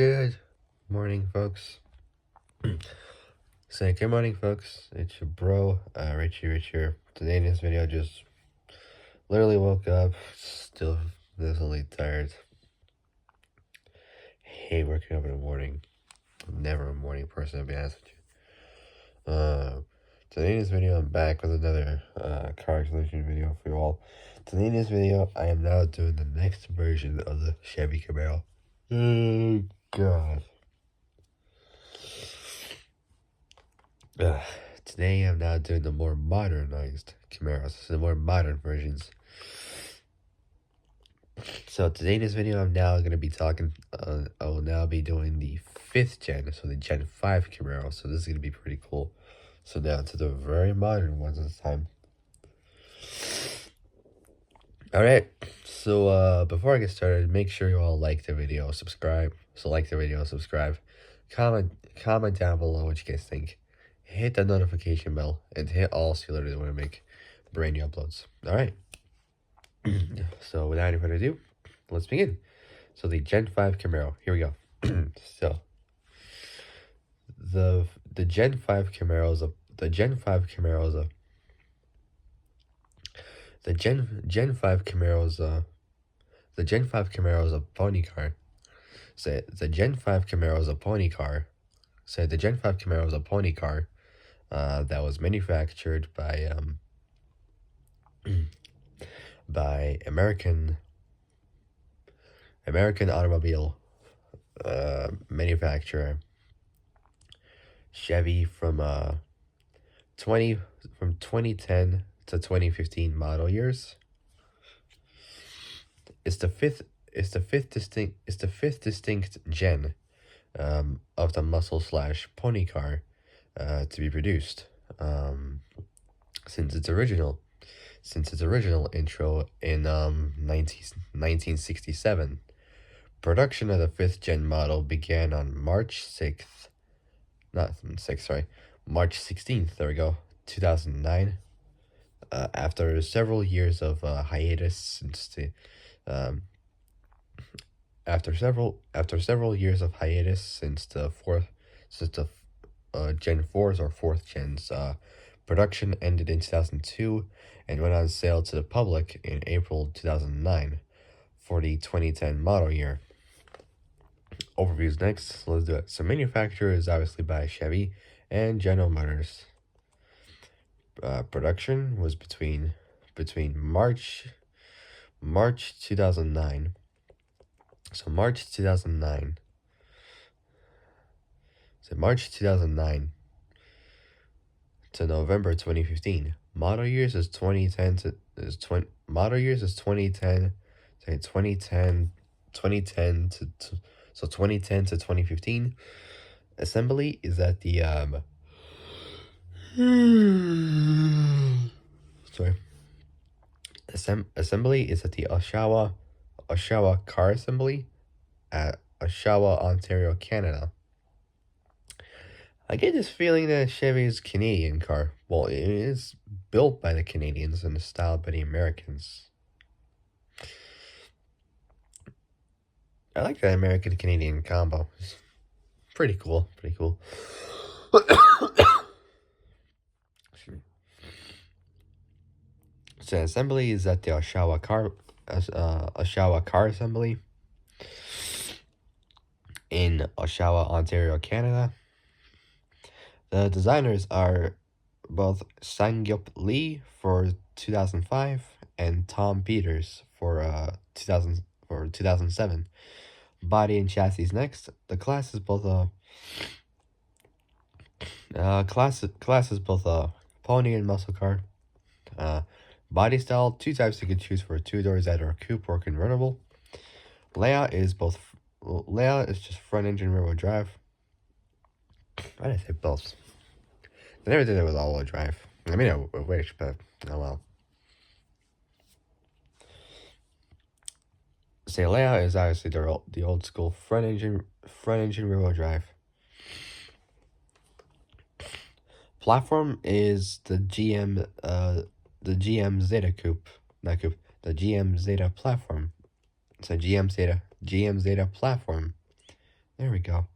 Good morning, folks. Say good morning, folks. It's your bro, Rich here. Today in this video, just literally woke up, still visibly tired. Hate waking up in the morning. I'm never a morning person, to be honest with you. Today in this video, I'm back with another car solution video for you all. Today in this video, I am now doing the next version of the Chevy Camaro. Oh God. Today I'm now doing the more modernized Camaros, the more modern versions. So today in this video I'm now going to be talking, I will now be doing the 5th gen, so the Gen 5 Camaro, so this is going to be pretty cool. So now to the very modern ones this time. Alright, so before I get started, make sure you all like the video, subscribe, comment down below what you guys think. Hit that notification bell and hit all so you literally want to make brand new uploads. Alright. So without any further ado, let's begin. So the Gen 5 Camaro. Here we go. So the Gen 5 Camaro is a Gen 5 Camaro is a pony car. Say the Gen 5 Camaro is a pony car. Say the Gen 5 Camaro is a pony car that was manufactured by American automobile manufacturer Chevy from 2010 to 2015 model years. It's the fifth distinct gen of the muscle / pony car to be produced since its original intro in 1967. Production of the 5th gen model began on March 16th, 2009. After several years of hiatus since the Gen 4s or 4th gens, production ended in 2002 and went on sale to the public in April 2009 for the 2010 model year. Overviews next, let's do it. So manufacturer is obviously by Chevy and General Motors. Production was between March 2009. So March 2009 to November 2015. Model years is 2010 to 2015. Assembly is at the assembly is at the Oshawa Car Assembly at Oshawa, Ontario, Canada. I get this feeling that Chevy is a Canadian car. Well, it is built by the Canadians and styled by the Americans. I like that American-Canadian combo. It's pretty cool. So assembly is at the Oshawa Car Assembly in Oshawa, Ontario, Canada. The designers are both Sangyup Lee for 2005 and Tom Peters for 2007. Body and chassis next. The class is both a pony and muscle car. Body style, two types you can choose for: 2 doors, either coupe or convertible. Layout is just front engine rear wheel drive. Why did I say both? I never did it with all-wheel drive. I mean, I wish, but oh well. Say layout is obviously the old school front engine rear wheel drive. Platform is the GM Zeta coupe, not coupe. The GM Zeta platform. It's a GM Zeta platform. There we we go.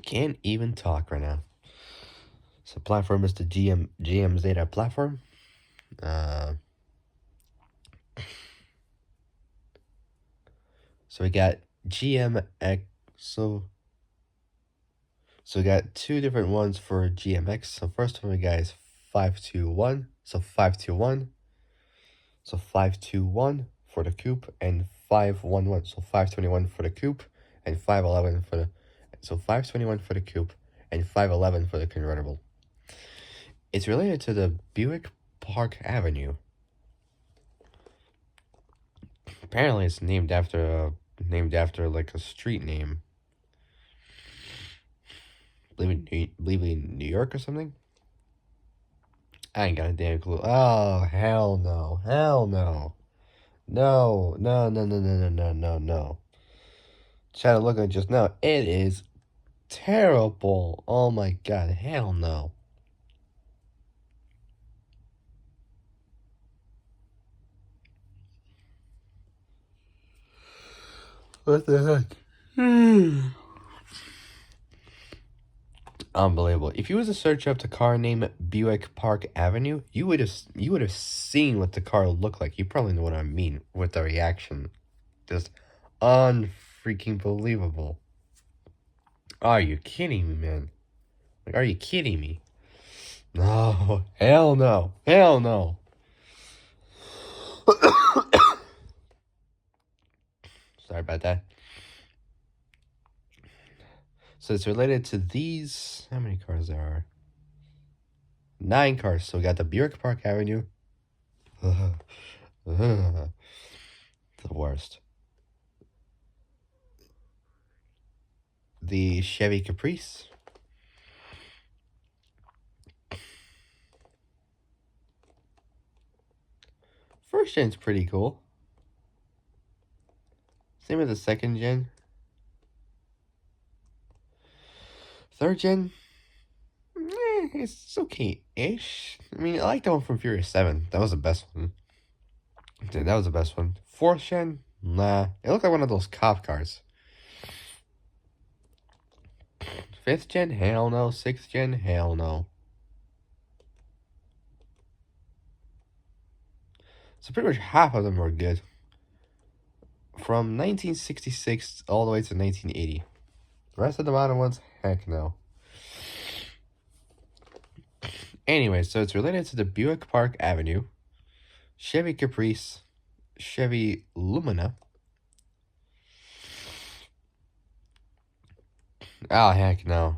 Can't even talk right now. So platform is the GM Zeta platform. So we got GMX. So we got two different ones for GMX. So first one we got is 521. So 521. So 521 for the coupe and 511. So 521 for the coupe and 511 for the. So 521 for the coupe and 511 for the convertible. It's related to the Buick Park Avenue. Apparently, it's named after like a street name. Believe in New York or something. I ain't got a damn clue. Oh, hell no. Hell no. No. No, no, no, no, no, no, no, no. Try to look at it just now. It is terrible. Oh my god. Hell no. What the heck? Unbelievable. If you was to search up the car name Buick Park Avenue, you would have seen what the car looked like. You probably know what I mean with the reaction. Just unfreaking believable. Are you kidding me, man? Like, are you kidding me? No, hell no, hell no. Sorry about that. So it's related to these. How many cars there are? 9 cars. So we got the Buick Park Avenue. The worst. The Chevy Caprice. First gen's pretty cool. Same as the second gen. Third gen, it's okay-ish. I mean, I like the one from Furious 7. That was the best one. Dude, that was the best one. Fourth gen, nah. It looked like one of those cop cars. Fifth gen, hell no. Sixth gen, hell no. So pretty much half of them were good. From 1966 all the way to 1980. The rest of the modern ones, heck no. Anyway, so it's related to the Buick Park Avenue, Chevy Caprice, Chevy Lumina. Oh, heck no.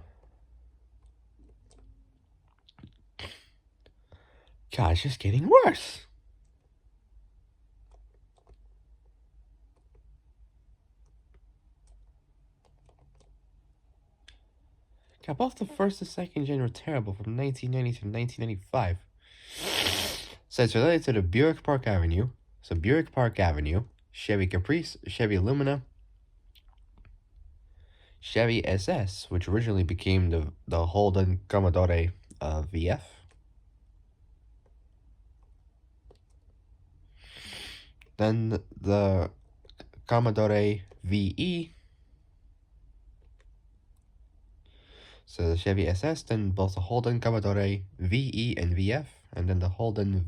God, it's just getting worse. God, both the first and second gen were terrible from 1990 to 1995. So it's related to the Buick Park Avenue. So Buick Park Avenue, Chevy Caprice, Chevy Lumina, Chevy SS, which originally became the Holden Commodore VF. Then the Commodore VE. So the Chevy SS, then both the Holden Commodore VE and VF, and then the Holden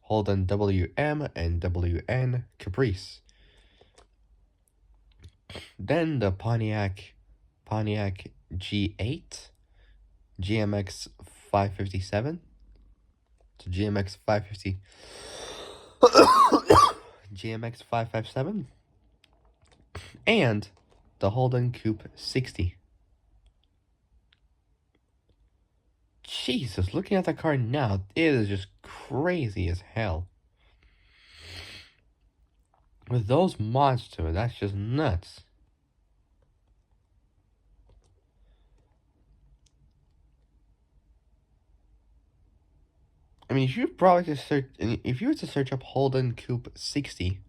Holden WM and WN Caprice. Then the Pontiac G8, GMX 557. So GMX 550. GMX 557. And the Holden Coupe 60. Jesus, looking at that car now, it is just crazy as hell. With those mods to it, that's just nuts. I mean, if you probably just search, if you were to search up Holden Coupe 60,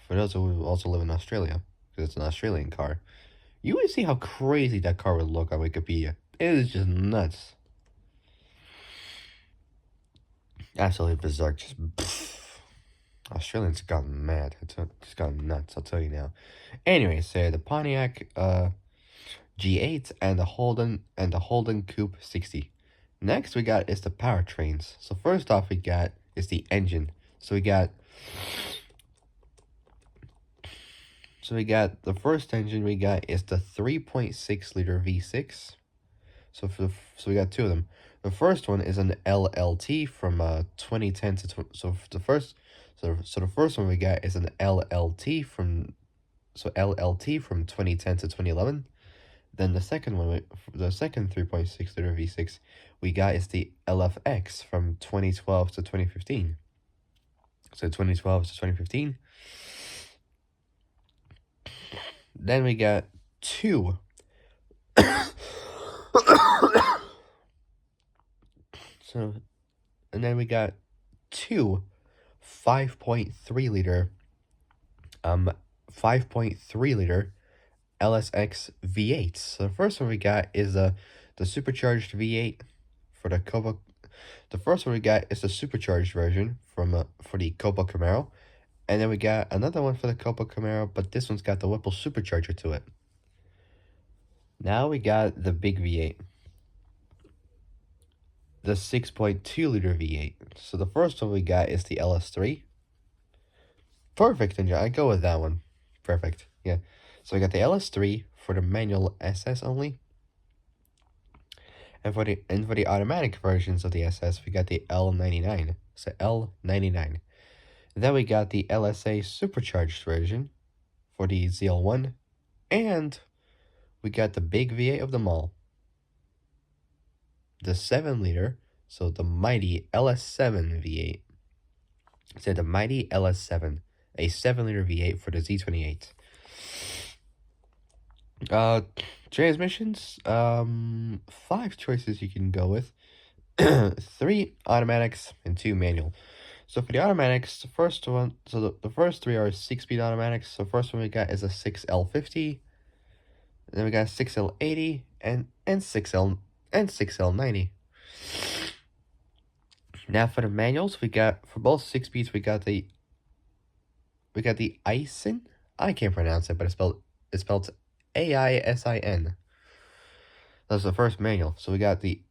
for those who also live in Australia, because it's an Australian car, you would see how crazy that car would look on Wikipedia. It is just nuts. Absolutely bizarre. Just, Australians gone mad. It's gone nuts, I'll tell you now. Anyway, so the Pontiac G8 and the Holden Coupe 60. Next we got is the powertrains. So first off we got is the engine. So we got the first engine we got is the 3.6 liter V6. So we got two of them. The first one is an LLT from 2010 to the first one we got is an LLT from 2010 to 2011. Then the second one, the second 3.6 liter V6 we got is the LFX from 2012 to 2015. So 2012 to 2015. Then we got two. And then we got two 5.3 liter LSX V8s. So the first one we got is the supercharged V8 for the Copa. The first one we got is the supercharged version from for the Copa Camaro, and then we got another one for the Copa Camaro, but this one's got the Whipple supercharger to it. Now we got the big V8, the 6.2 liter V8. So the first one we got is the LS3. Perfect, Ninja. I go with that one. Perfect. Yeah. So we got the LS3 for the manual SS only. And for the automatic versions of the SS, we got the L99. So L99. Then we got the LSA supercharged version for the ZL1. And we got the big V8 of them all, the 7 liter. So the mighty LS7 V8. So the mighty LS7, a 7 liter V8 for the Z28. Transmissions, 5 choices you can go with. 3 automatics and 2 manual. So for the automatics, the first one, so the first 3 are 6-speed automatics. So first one we got is a 6L50, then we got 6L80 and 6L90. Now for the manuals, we got for both 6 speeds we got the Aisin. I can't pronounce it, but it's spelled AISIN. That's the first manual. So we got the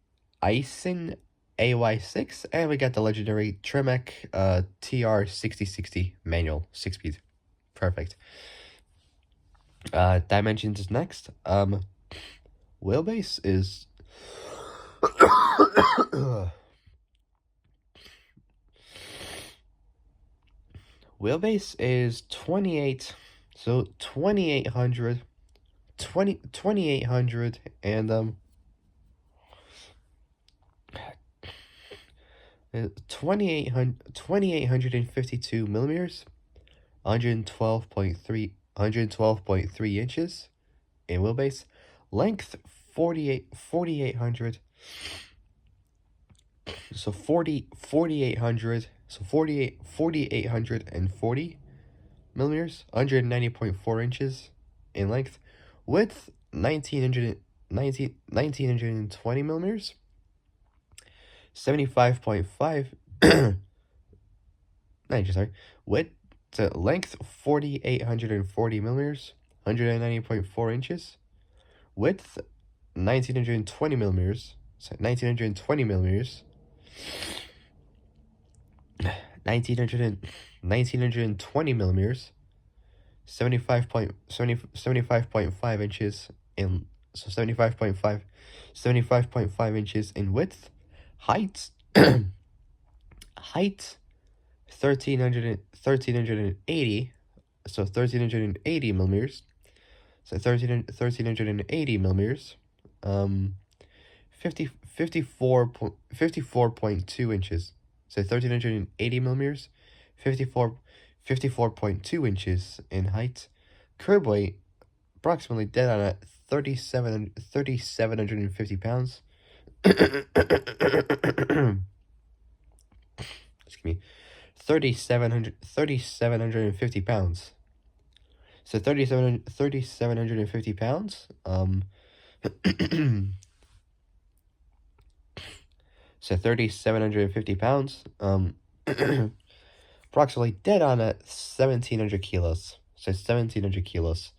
Aisin AY6, and we got the legendary Tremec TR6060 manual 6-speed. Perfect. Dimensions is next. Wheelbase is wheelbase is 28. So 2800 and 2852 millimeters, 112.3 inches in wheelbase. Length 4800. So 4840 millimeters, 190.4 inches in length. Width 1920 millimeters, 75.5 width to length 4840 millimeters, 190.4 inches. Width 1920 millimeters, 1920 millimeters, 1920 millimeters, 75.5 inches in, so 75.5 inches in width. Height 1380, so 1380 millimeters, so 1380 millimeters, 54.2 inches, so 1380 millimeters, 54.2 inches in height. Curb weight approximately dead on at 3,750 pounds. Excuse me, 3,750 pounds. So 3,750 pounds. So 3,750 pounds. approximately dead on at 1,700 kilos. So 1,700 kilos.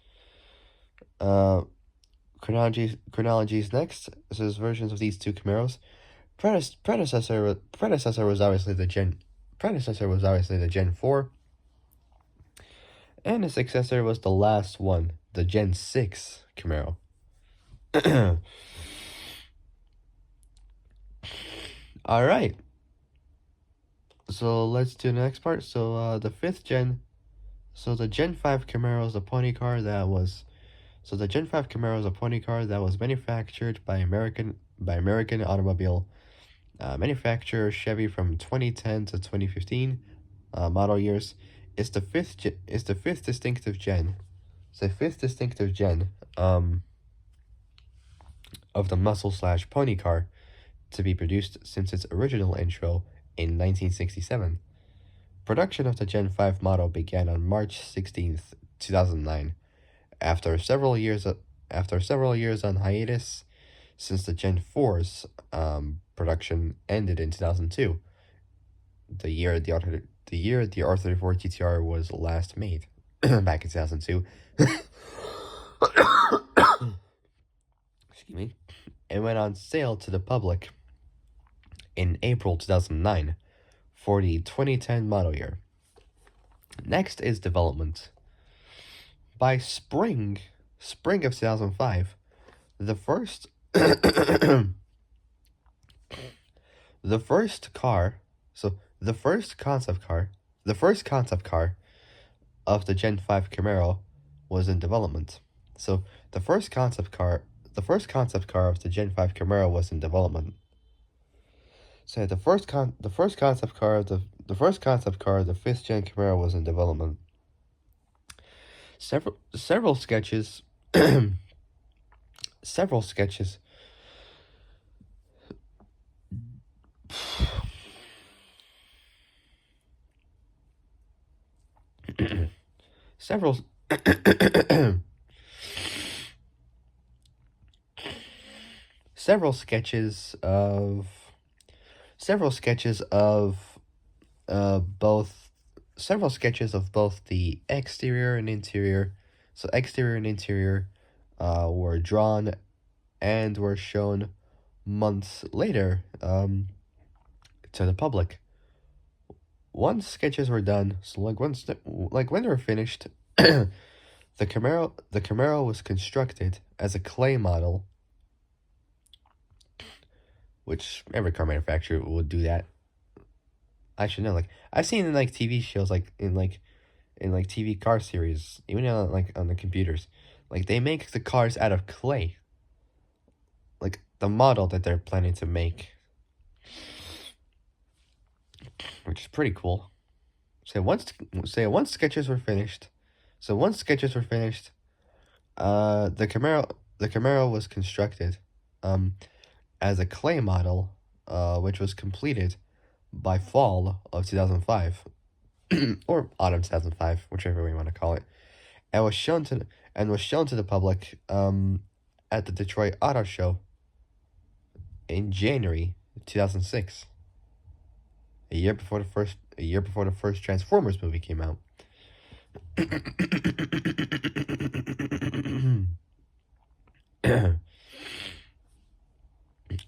Chronologies next. This is versions of these two Camaros. Predecessor was obviously the Gen 4, and the successor was the last one, the Gen 6 Camaro. All right. So let's do the next part. So the 5th gen. So the Gen 5 Camaro is a pony car that was. So the Gen 5 Camaro is a pony car that was manufactured by American automobile manufacturer Chevy from 2010 to 2015 model years. It's the fifth distinctive gen. It's the fifth distinctive gen of the muscle/pony car to be produced since its original intro in 1967. Production of the Gen 5 model began on March 16th, 2009, after several years on hiatus, since the Gen 4's production ended in 2002, the year the R34 GTR was last made, back in 2002. Excuse me. And went on sale to the public in April 2009 for the 2010 model year. Next is development. By spring of 2005, the first the first concept car of the Gen 5 Camaro was in development. So the first concept car of the Gen 5 Camaro was in development. So the first concept car of the 5th gen Camaro was in development. Several sketches several sketches several several sketches of both the exterior and interior. So exterior and interior were drawn and were shown months later to the public. Once sketches were done, so when they were finished, the Camaro was constructed as a clay model, which every car manufacturer would do that. I should know. Like I've seen in TV shows, in TV car series, even on the computers, they make the cars out of clay. Like the model that they're planning to make, which is pretty cool. Once sketches were finished, the Camaro was constructed as a clay model, which was completed by fall of 2005, or autumn 2005, whichever way you want to call it, and was shown to the public at the Detroit Auto Show in January 2006, a year before the first Transformers movie came out.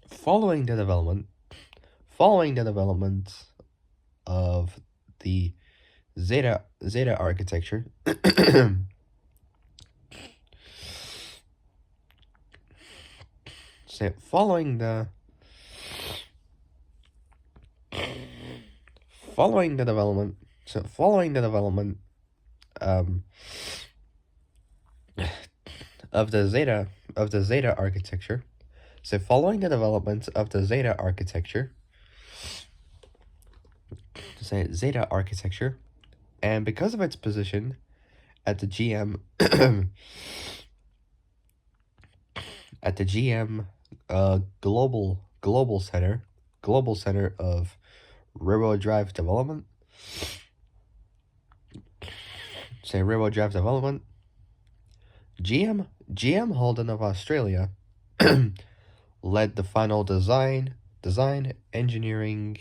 Following the development of the Zeta architecture, following the development of the Zeta architecture. So following the development of the Zeta architecture, and because of its position at the GM global center of railroad drive development. GM Holden of Australia led the final design, engineering,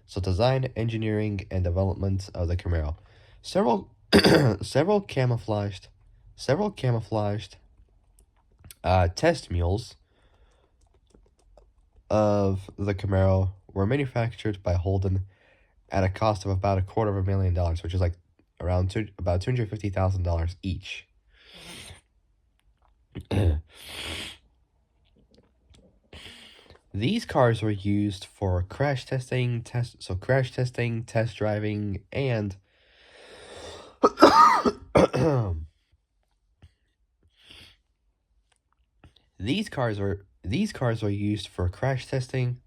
So design, engineering, and development of the Camaro. Several several camouflaged test mules of the Camaro were manufactured by Holden at a cost of about $250,000, which is like about $250,000 each. These cars were used for crash testing, test driving, and these cars were used for crash testing,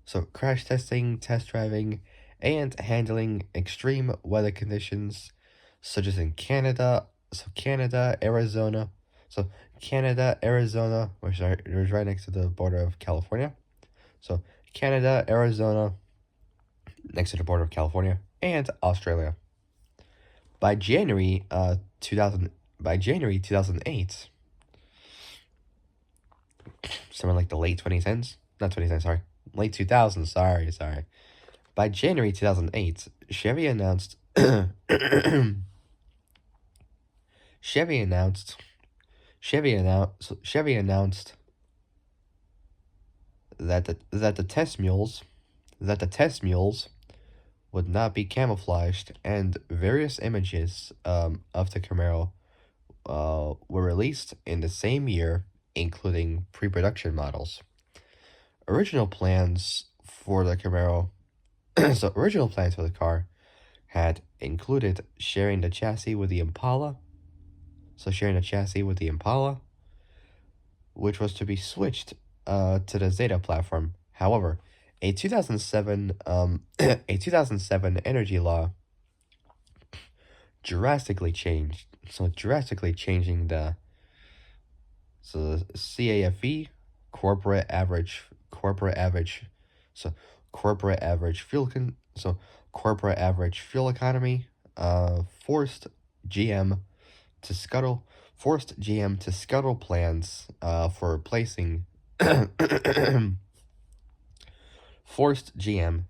test driving, and handling extreme weather conditions, such as in Canada, Arizona, which is right next to the border of California. So Canada, Arizona, next to the border of California, and Australia. By January 2008, somewhere like the late 2010s, not 2010s, sorry, late 2000s, sorry. By January 2008, Chevy announced Chevy announced that the test mules would not be camouflaged, and various images of the Camaro were released in the same year, including pre-production models. Original plans for the Camaro original plans for the car had included sharing the chassis with the Impala, which was to be switched to the Zeta platform. However, a 2007 energy law drastically changing the CAFE, corporate average fuel economy, forced GM to scuttle plans for replacing forced GM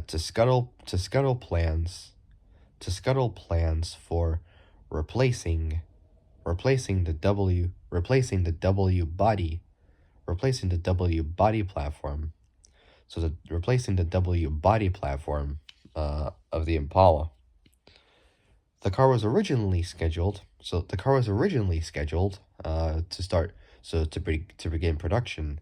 to scuttle plans for replacing the W body platform. So replacing the W body platform of the Impala. The car was originally scheduled to begin production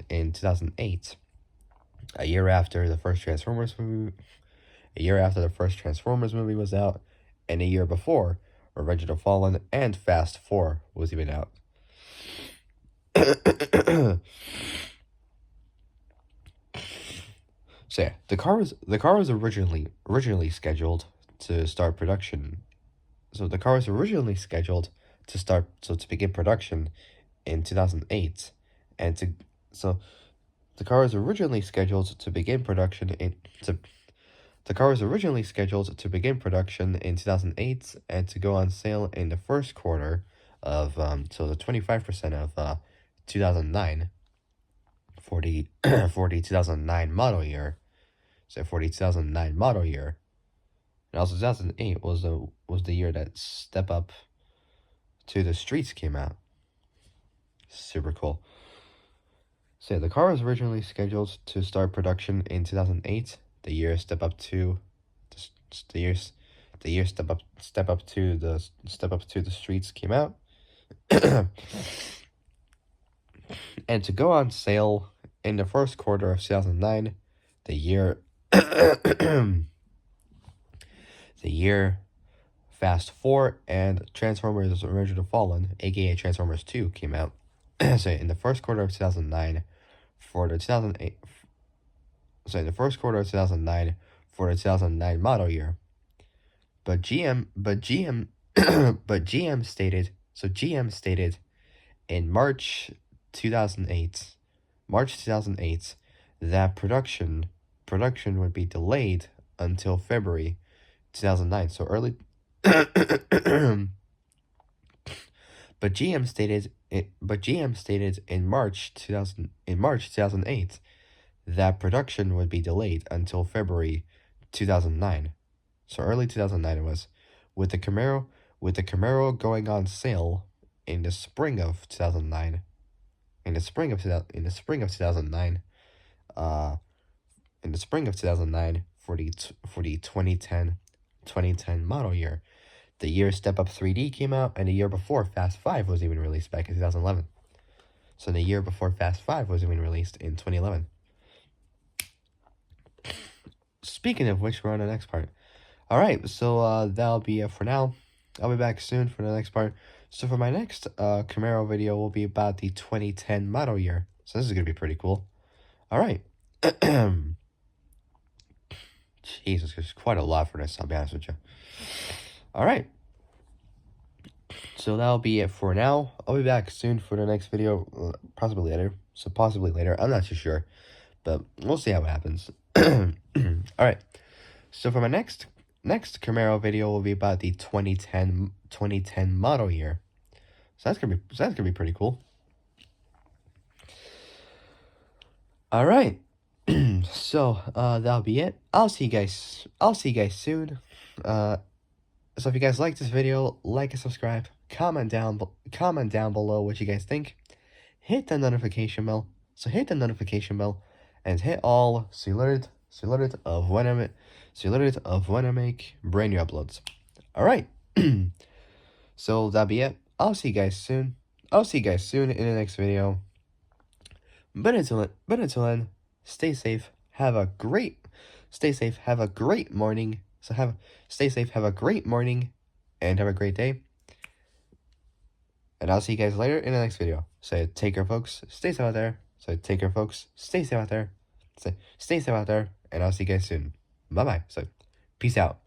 in 2008, a year after the first Transformers movie was out, and a year before Revenge of the Fallen and Fast 4 was even out. So yeah, the car was originally scheduled to start production. So the car was originally scheduled to begin production in 2008, and the car was originally scheduled to begin production in 2008 and to go on sale in the first quarter of the 25% of 2009 for the 2009 model year. So for the 2009 model year. And also 2008 was the year that Step Up to the Streets came out. Super cool. So yeah, the car was originally scheduled to start production in 2008, the year Step Up to the Streets came out. And to go on sale in the first quarter of 2009, the year Fast 4 and Transformers Revenge of the Fallen, A.K.A. Transformers 2, came out. So in the first quarter of 2009 for the 2009 model year. But GM stated in March 2008 that production would be delayed until February 2009. So early But GM stated in March 2008 that production would be delayed until February 2009. So early 2009 it was, with the Camaro going on sale in the spring of 2009. In the spring of 2009, uh, for the 2010 model year. The year Step Up 3D came out, and the year before Fast 5 was even released back in 2011. So the year before Fast 5 was even released in 2011. Speaking of which, we're on the next part. Alright, so that'll be it for now. I'll be back soon for the next part. So for my next Camaro video will be about the 2010 model year. So this is going to be pretty cool. Alright. Jesus, there's quite a lot for this, I'll be honest with you. Alright. So that'll be it for now. I'll be back soon for the next video, possibly later. So possibly later, I'm not too sure. But we'll see how it happens. Alright. So for my next Camaro video will be about the 2010 model year. So that's gonna be pretty cool. Alright. So that'll be it. I'll see you guys soon. So if you guys like this video, like and subscribe. Comment down below what you guys think. Hit the notification bell. So hit the notification bell and hit all so you're alerted of when I make brand new uploads. Alright. So that'll be it. I'll see you guys soon. In the next video. But until then, stay safe. Have a great morning. Stay safe, have a great morning, and have a great day. And I'll see you guys later in the next video. So take care, folks. Stay safe out there. Stay safe out there. And I'll see you guys soon. Bye-bye. So peace out.